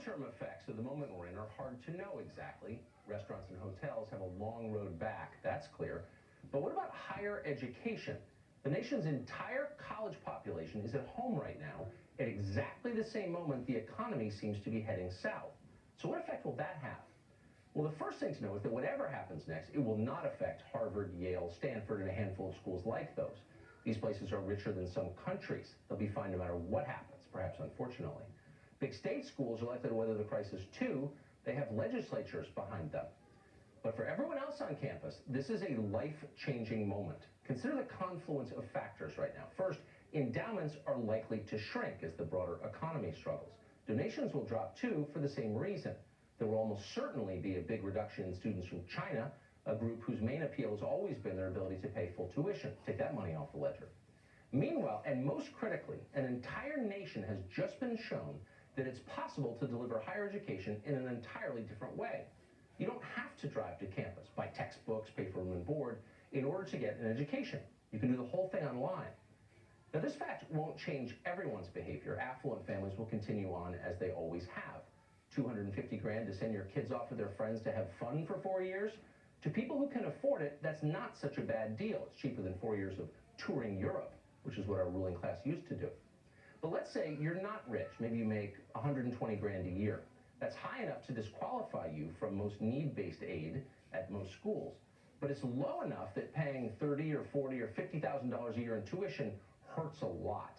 long-term effects of the moment we're in are hard to know exactly. Restaurants and hotels have a long road back, that's clear. But what about higher education? The nation's entire college population is at home right now at exactly the same moment the economy seems to be heading south. So what effect will that have? Well, the first thing to know is that whatever happens next, it will not affect Harvard, Yale, Stanford, and a handful of schools like those. These places are richer than some countries. They'll be fine no matter what happens, perhaps unfortunately. Big state schools are likely to weather the crisis too. They have legislatures behind them. But for everyone else on campus, this is a life-changing moment. Consider the confluence of factors right now. First, endowments are likely to shrink as the broader economy struggles. Donations will drop too for the same reason. There will almost certainly be a big reduction in students from China, a group whose main appeal has always been their ability to pay full tuition. Take that money off the ledger. Meanwhile, and most critically, an entire nation has just been shown that it's possible to deliver higher education in an entirely different way. You don't have to drive to campus, buy textbooks, pay for room and board in order to get an education. You can do the whole thing online. Now, this fact won't change everyone's behavior. Affluent families will continue on as they always have. 250 grand to send your kids off with their friends to have fun for 4 years? To people who can afford it, that's not such a bad deal. It's cheaper than 4 years of touring Europe, which is what our ruling class used to do. But let's say you're not rich. Maybe you make 120 grand a year. That's high enough to disqualify you from most need-based aid at most schools. But it's low enough that paying $30 or $40 or $50,000 a year in tuition hurts a lot.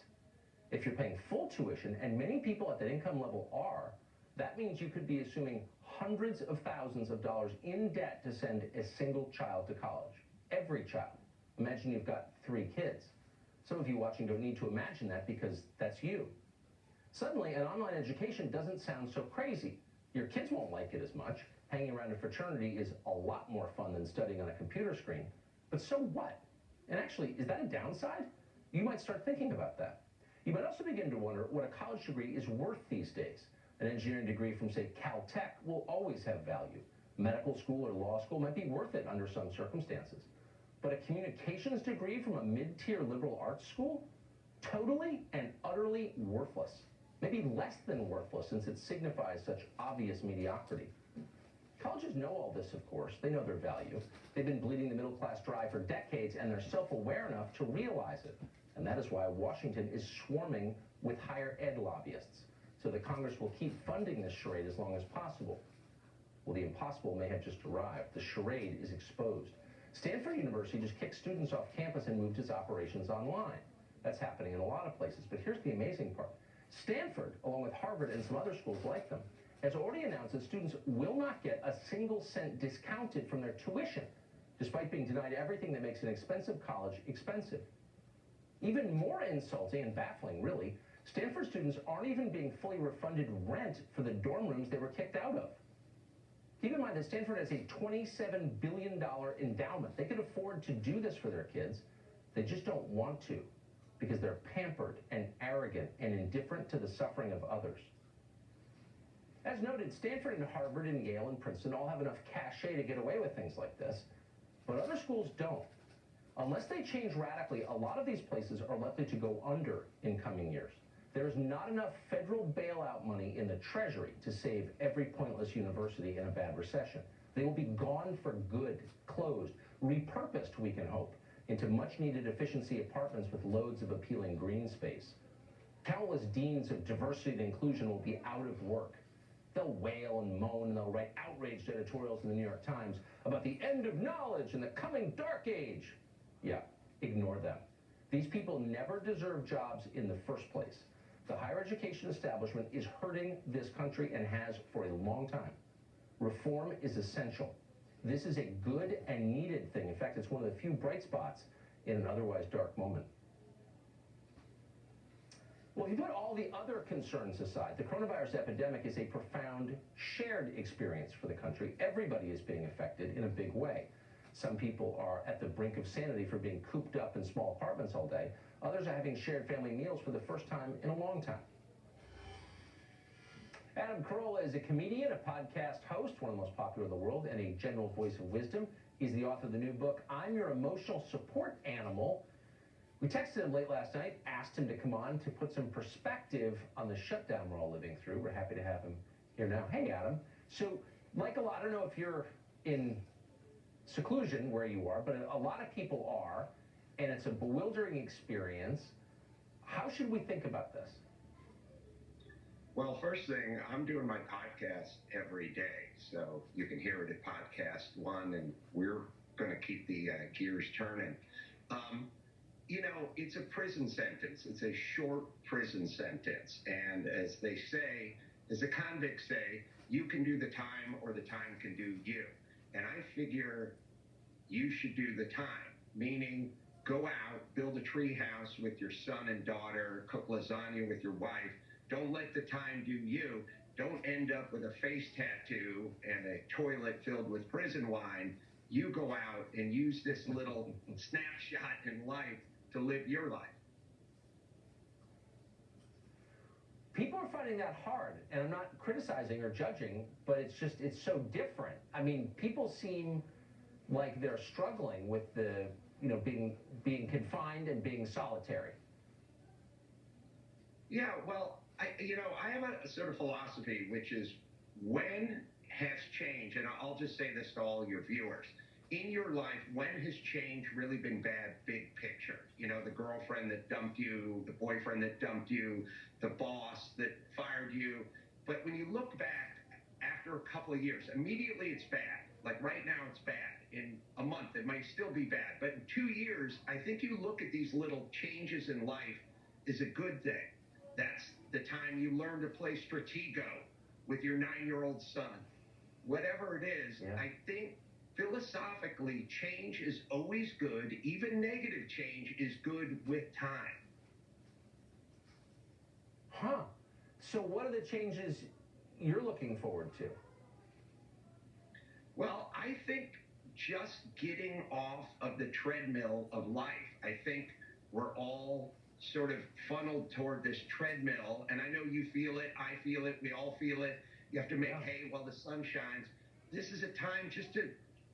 If you're paying full tuition, and many people at that income level are, that means you could be assuming hundreds of thousands of dollars in debt to send a single child to college. Every child. Imagine you've got 3 kids. Some of you watching don't need to imagine that because that's you. Suddenly, an online education doesn't sound so crazy. Your kids won't like it as much. Hanging around a fraternity is a lot more fun than studying on a computer screen. But so what? And actually, is that a downside? You might start thinking about that. You might also begin to wonder what a college degree is worth these days. An engineering degree from, say, Caltech will always have value. Medical school or law school might be worth it under some circumstances. But a communications degree from a mid-tier liberal arts school? Totally and utterly worthless. Maybe less than worthless since it signifies such obvious mediocrity. Colleges know all this, of course. They know their value. They've been bleeding the middle class dry for decades, and they're self-aware enough to realize it. And that is why Washington is swarming with higher ed lobbyists, so that Congress will keep funding this charade as long as possible. Well, the impossible may have just arrived. The charade is exposed. Stanford University just kicked students off campus and moved its operations online. That's happening in a lot of places, but here's the amazing part. Stanford, along with Harvard and some other schools like them, has already announced that students will not get a single cent discounted from their tuition, despite being denied everything that makes an expensive college expensive. Even more insulting and baffling, really, Stanford students aren't even being fully refunded rent for the dorm rooms they were kicked out of. Keep in mind that Stanford has a $27 billion endowment. They could afford to do this for their kids. They just don't want to, because they're pampered and arrogant and indifferent to the suffering of others. As noted, Stanford and Harvard and Yale and Princeton all have enough cachet to get away with things like this, but other schools don't. Unless they change radically, a lot of these places are likely to go under in coming years. There's not enough federal bailout money in the Treasury to save every pointless university in a bad recession. They will be gone for good, closed, repurposed, we can hope, into much-needed efficiency apartments with loads of appealing green space. Countless deans of diversity and inclusion will be out of work. They'll wail and moan, and they'll write outraged editorials in the New York Times about the end of knowledge and the coming dark age. Yeah, ignore them. These people never deserved jobs in the first place. The higher education establishment is hurting this country and has for a long time. Reform is essential. This is a good and needed thing. In fact, it's one of the few bright spots in an otherwise dark moment. Well, if you put all the other concerns aside, the coronavirus epidemic is a profound shared experience for the country. Everybody is being affected in a big way. Some people are at the brink of sanity for being cooped up in small apartments all day. Others are having shared family meals for the first time in a long time. Adam Carolla is a comedian, a podcast host, one of the most popular in the world, and a general voice of wisdom. He's the author of the new book, I'm Your Emotional Support Animal. We texted him late last night, asked him to come on to put some perspective on the shutdown we're all living through. We're happy to have him here now. Hey, Adam. So, like a lot, I don't know if you're in seclusion where you are, but a lot of people are, and it's a bewildering experience. How should we think about this? Well, first thing, I'm doing my podcast every day, so you can hear it at Podcast One, and we're going to keep the gears turning. It's a prison sentence. It's a short prison sentence, and as they say, as the convicts say, you can do the time or the time can do you. And I figure you should do the time, meaning go out, build a tree house with your son and daughter, cook lasagna with your wife. Don't let the time do you. Don't end up with a face tattoo and a toilet filled with prison wine. You go out and use this little snapshot in life to live your life. People are finding that hard, and I'm not criticizing or judging, but it's so different. I mean, people seem like they're struggling with the, being confined and being solitary. Yeah, well, I have a sort of philosophy, which is when has change, and I'll just say this to all your viewers, in your life, when has change really been bad, big picture? The girlfriend that dumped you, the boyfriend that dumped you, the boss that fired you. But when you look back after a couple of years, immediately it's bad. Like right now it's bad. In a month it might still be bad. But in 2 years, I think you look at these little changes in life as a good thing. That's the time you learn to play Stratego with your 9-year-old son. Whatever it is, yeah. I think philosophically, change is always good. Even negative change is good with time. Huh. So what are the changes you're looking forward to? Well, I think just getting off of the treadmill of life. I think we're all sort of funneled toward this treadmill, and I know you feel it, I feel it, we all feel it. You have to make hay while the sun shines. This is a time just to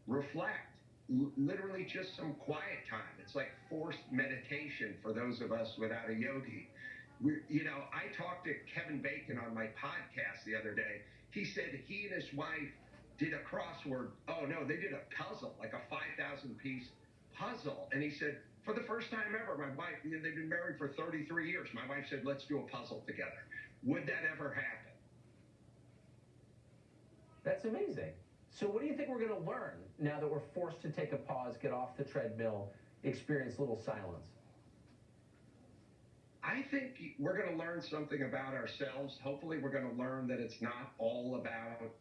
reflect, literally just some quiet time. It's like forced meditation for those of us without a yogi. I talked to Kevin Bacon on my podcast the other day. He said he and his wife did a crossword. Oh no, they did a puzzle, like a 5,000-piece puzzle. And he said, for the first time ever, my wife, they've been married for 33 years. My wife said, let's do a puzzle together. Would that ever happen? That's amazing. So what do you think we're going to learn now that we're forced to take a pause, get off the treadmill, experience a little silence? I think we're going to learn something about ourselves. Hopefully we're going to learn that it's not all about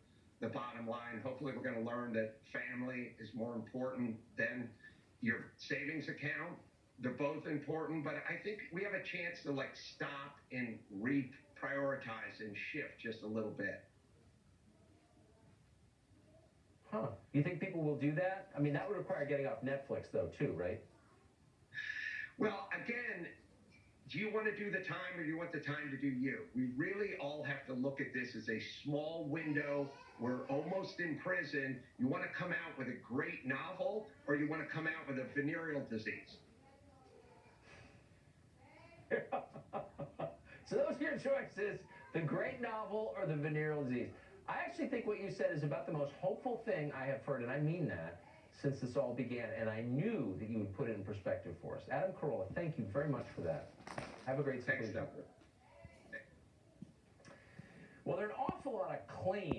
the bottom line. Hopefully we're going to learn that family is more important than your savings account. They're both important, but I think we have a chance to stop and reprioritize and shift just a little bit. Huh. You think people will do that? I mean, that would require getting off Netflix, though, too, right? Well, again, do you want to do the time or do you want the time to do you? We really all have to look at this as a small window. We're almost in prison. You want to come out with a great novel or you want to come out with a venereal disease? So those are your choices, the great novel or the venereal disease. I actually think what you said is about the most hopeful thing I have heard, and I mean that, since this all began, and I knew that you would put it in perspective for us. Adam Carolla, thank you very much for that. Have a great second. Thanks, Doctor. Well, there are an awful lot of claims